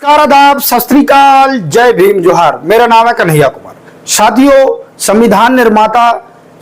नमस्कार, आदाब, सत श्री अकाल, जय भीम, जोहार। मेरा नाम है कन्हैया कुमार। साथियों, संविधान निर्माता,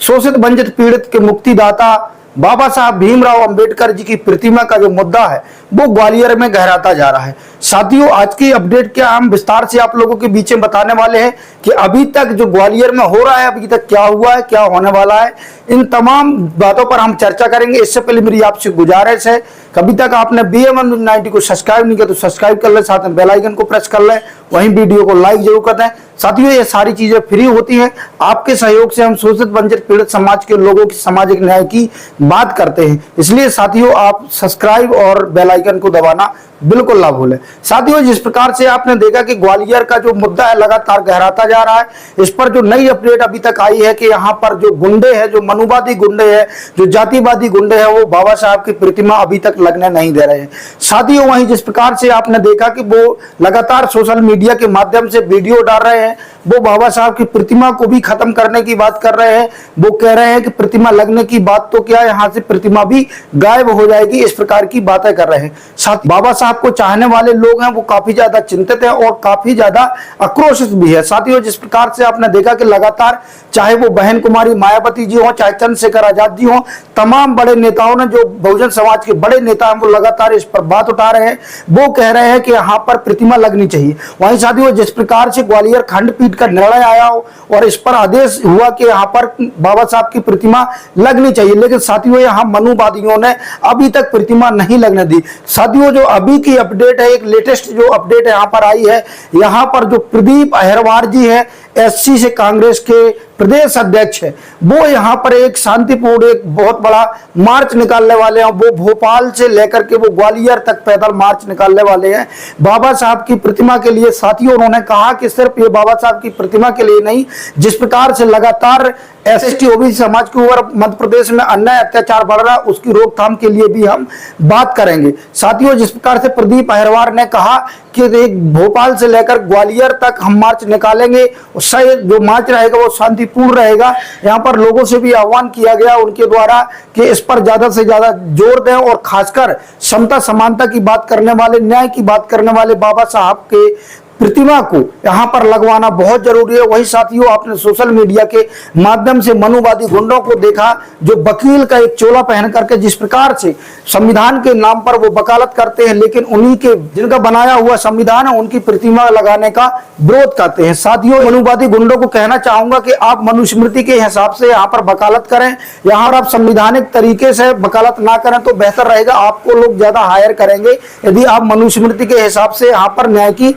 शोषित वंचित पीड़ित के मुक्तिदाता बाबा साहब भीमराव अंबेडकर जी की प्रतिमा का जो मुद्दा है वो ग्वालियर में गहराता जा रहा है। साथियों, आज की अपडेट क्या हम विस्तार से आप लोगों के बीच में बताने वाले हैं कि अभी तक जो ग्वालियर में हो रहा है, अभी तक क्या हुआ है, क्या होने वाला है, इन तमाम बातों पर हम चर्चा करेंगे। इससे पहले मेरी आपसे गुजारिश है, कभी तक आपने BM न्यूज़ 90 को सब्सक्राइब नहीं किया तो सब्सक्राइब कर ले, साथ में बेल आइकन को प्रेस कर ले, वहीं वीडियो को लाइक जरूर कर दें। साथियों, ये सारी चीजें फ्री होती हैं, आपके सहयोग से हम शोषित वंचित पीड़ित समाज के लोगों की सामाजिक न्याय की बात करते हैं। इसलिए साथियों, आप सब्सक्राइब और बेल आइकन को दबाना बिल्कुल ना भूलें। साथियों, जिस प्रकार से आपने देखा कि ग्वालियर का जो मुद्दा है लगातार गहराता जा रहा है, इस पर जो नई अपडेट अभी तक आई है कि यहाँ पर जो गुंडे हैं, जो मनुवादी गुंडे हैं, जो जातिवादी गुंडे हैं, वो बाबा साहब की प्रतिमा अभी तक लगने नहीं दे रहे हैं। साथियों, वहीं जिस प्रकार से आपने देखा कि वो लगातार सोशल मीडिया के माध्यम से वीडियो डाल रहे हैं, वो बाबा साहब की प्रतिमा को भी खत्म करने की बात कर रहे हैं। वो कह रहे हैं कि प्रतिमा लगने की बात तो क्या, यहाँ से प्रतिमा भी गायब हो जाएगी, इस प्रकार की बातें कर रहे हैं। साथ बाबा साहब को चाहने वाले लोग हैं वो काफी ज्यादा चिंतित है और काफी ज्यादा आक्रोशित भी है। साथियों, जिस प्रकार से आपने देखा कि लगातार चाहे वो बहन कुमारी मायावती जी हो, चाहे चंद्रशेखर आजाद जी हो, तमाम बड़े नेताओं ने, जो बहुजन समाज के बड़े नेता हैं, वो लगातार इस पर बात उठा रहे हैं। वो कह रहे हैं कि यहाँ पर प्रतिमा लगनी चाहिए। वहीं साथियों, जिस प्रकार से ग्वालियर खंडपीठ का निर्णय आया हो और इस पर आदेश हुआ कि यहाँ पर बाबा साहब की प्रतिमा लगनी चाहिए, लेकिन साथियों यहाँ मनुवादियों ने अभी तक प्रतिमा नहीं लगने दी। साथियों, जो अभी की अपडेट है, एक लेटेस्ट जो अपडेट यहाँ पर आई है, यहाँ पर जो प्रदीप अहिरवार जी है, SC से कांग्रेस के प्रदेश अध्यक्ष है, वो यहाँ पर एक शांतिपूर्ण एक बहुत बड़ा मार्च निकालने वाले हैं। वो भोपाल से लेकर के वो ग्वालियर तक पैदल मार्च निकालने वाले हैं बाबा साहब की प्रतिमा के लिए। साथियों, उन्होंने कहा कि सिर्फ ये बाबा साहब की प्रतिमा के लिए नहीं, जिस प्रकार से लगातार ST OBC समाज के ऊपर मध्य प्रदेश में अन्याय अत्याचार बढ़ रहा है, उसकी रोकथाम के लिए भी हम बात करेंगे। साथियों, जिस प्रकार से प्रदीप अहिरवार ने कहा कि एक भोपाल से लेकर ग्वालियर तक हम मार्च निकालेंगे, जो मार्च रहेगा वो शांतिपूर्ण रहेगा। यहाँ पर लोगों से भी आह्वान किया गया उनके द्वारा कि इस पर ज्यादा से ज्यादा जोर दें और खासकर समता समानता की बात करने वाले, न्याय की बात करने वाले बाबा साहब के प्रतिमा को यहाँ पर लगवाना बहुत जरूरी है। वही साथियों, आपने सोशल मीडिया के माध्यम से मनुवादी गुंडों को देखा, जो वकील का एक चोला पहन करके जिस प्रकार से संविधान के नाम पर वो वकालत करते हैं, लेकिन उन्हीं के जिनका बनाया हुआ संविधान है उनकी प्रतिमा लगाने का विरोध करते हैं। साथियों, मनुवादी गुंडों को कहना चाहूंगा कि आप मनुस्मृति के हिसाब से यहाँ पर वकालत करें। यहाँ पर आप संवैधानिक तरीके से वकालत ना करें तो बेहतर रहेगा, आपको लोग ज्यादा हायर करेंगे यदि आप मनुस्मृति के हिसाब से यहाँ पर न्याय की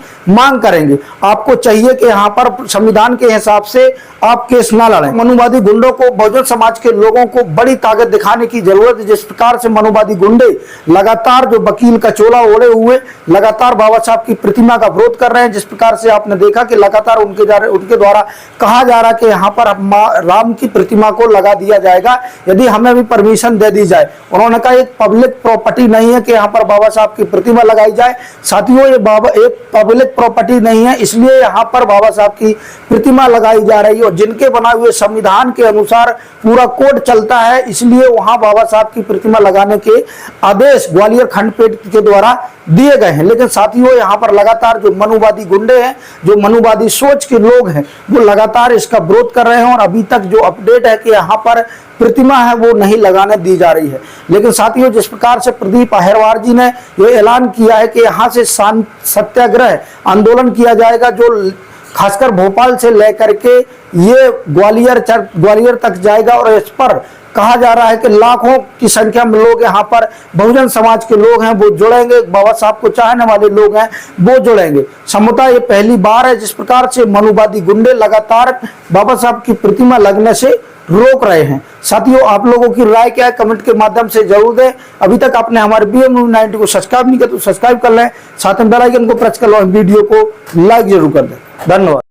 करेंगे। आपको चाहिए कि यहाँ पर संविधान के हिसाब से आप केस ना लड़ें। मनुवादी गुंडों को, बहुजन समाज के लोगों को बड़ी ताकत दिखाने की जरूरत है। जिस प्रकार से मनुवादी गुंडे लगातार जो वकील का चोला ओढ़े हुए लगातार बाबा साहब की प्रतिमा का विरोध कर रहे हैं, जिस प्रकार से आपने देखा कि लगातार उनके द्वारा कहा जा रहा है कि यहाँ पर राम की प्रतिमा को लगा दिया जाएगा यदि हमें भी परमिशन दे दी जाए। उन्होंने कहा एक पब्लिक प्रॉपर्टी नहीं है कि यहाँ पर बाबा साहब की प्रतिमा लगाई जाए। साथियों, ये एक पब्लिक प्रॉपर्टी नहीं है, इसलिए यहाँ पर बाबा साहब की प्रतिमा लगाई जा रही है और जिनके बनाए हुए संविधान के अनुसार पूरा कोड चलता है, इसलिए वहां बाबा साहब की प्रतिमा लगाने के आदेश ग्वालियर खंडपीठ के द्वारा दिए गए हैं। लेकिन साथियों, यहाँ पर लगातार जो मनुवादी गुंडे हैं, जो मनुवादी सोच के लोग हैं, वो लगातार इसका विरोध कर रहे हैं और अभी तक जो अपडेट है कि यहाँ पर प्रतिमा है वो नहीं लगाने दी जा रही है। लेकिन साथियों, जिस प्रकार से प्रदीप अहिरवार जी ने ये ऐलान किया है कि यहाँ से सत्याग्रह आंदोलन किया जाएगा, जो खासकर भोपाल से लेकर के ये ग्वालियर तक जाएगा और इस पर कहा जा रहा है कि लाखों की संख्या में लोग यहाँ पर बहुजन समाज के लोग हैं वो जुड़ेंगे, बाबा साहब को चाहने वाले लोग हैं वो जुड़ेंगे। समता ये पहली बार है जिस प्रकार से मनुवादी गुंडे लगातार बाबा साहब की प्रतिमा लगने से रोक रहे हैं। साथियों, आप लोगों की राय क्या है कमेंट के माध्यम से जरूर दें। अभी तक आपने हमारे BM न्यूज़ 90 को सब्सक्राइब नहीं किया तो सब्सक्राइब कर लें, साथ में बेल आइकन को प्रेस कर लो, वीडियो को लाइक जरूर कर दें। धन्यवाद।